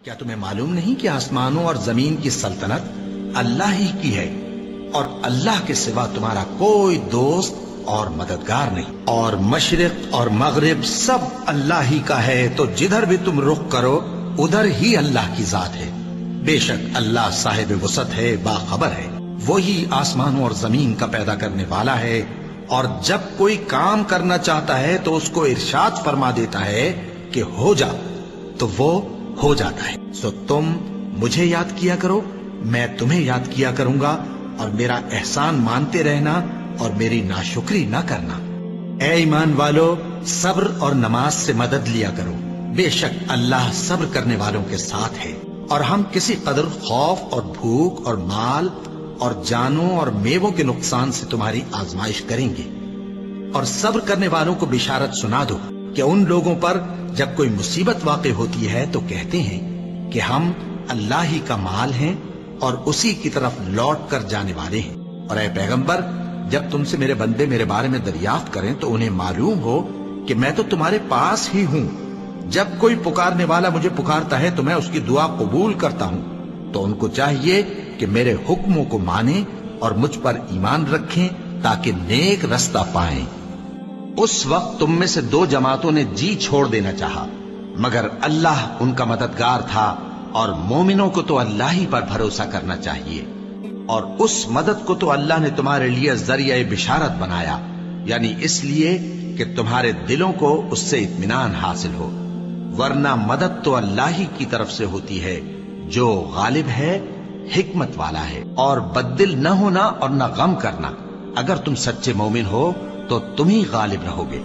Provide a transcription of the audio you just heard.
کیا تمہیں معلوم نہیں کہ آسمانوں اور زمین کی سلطنت اللہ ہی کی ہے اور اللہ کے سوا تمہارا کوئی دوست اور مددگار نہیں، اور مشرق اور مغرب سب اللہ ہی کا ہے، تو جدھر بھی تم رخ کرو ادھر ہی اللہ کی ذات ہے۔ بے شک اللہ صاحب وسعت ہے، باخبر ہے۔ وہی آسمانوں اور زمین کا پیدا کرنے والا ہے، اور جب کوئی کام کرنا چاہتا ہے تو اس کو ارشاد فرما دیتا ہے کہ ہو جا، تو وہ ہو جاتا ہے۔ سو تم مجھے یاد کیا کرو، میں تمہیں یاد کیا کروں گا، اور میرا احسان مانتے رہنا اور میری ناشکری نہ کرنا۔ اے ایمان والو، صبر اور نماز سے مدد لیا کرو، بے شک اللہ صبر کرنے والوں کے ساتھ ہے۔ اور ہم کسی قدر خوف اور بھوک اور مال اور جانوں اور میووں کے نقصان سے تمہاری آزمائش کریں گے، اور صبر کرنے والوں کو بشارت سنا دو کہ ان لوگوں پر جب کوئی مصیبت واقع ہوتی ہے تو کہتے ہیں کہ ہم اللہ ہی کا مال ہیں اور اسی کی طرف لوٹ کر جانے والے ہیں۔ اور اے پیغمبر، جب تم سے میرے بندے میرے بارے میں دریافت کریں تو انہیں معلوم ہو کہ میں تو تمہارے پاس ہی ہوں۔ جب کوئی پکارنے والا مجھے پکارتا ہے تو میں اس کی دعا قبول کرتا ہوں، تو ان کو چاہیے کہ میرے حکموں کو مانیں اور مجھ پر ایمان رکھیں تاکہ نیک رستہ پائیں۔ اس وقت تم میں سے دو جماعتوں نے جی چھوڑ دینا چاہا، مگر اللہ ان کا مددگار تھا، اور مومنوں کو تو اللہ ہی پر بھروسہ کرنا چاہیے۔ اور اس مدد کو تو اللہ نے تمہارے لیے ذریعہ بشارت بنایا، یعنی اس لیے کہ تمہارے دلوں کو اس سے اطمینان حاصل ہو، ورنہ مدد تو اللہ ہی کی طرف سے ہوتی ہے جو غالب ہے، حکمت والا ہے۔ اور بددل نہ ہونا اور نہ غم کرنا، اگر تم سچے مومن ہو تو تم ہی غالب رہو گے۔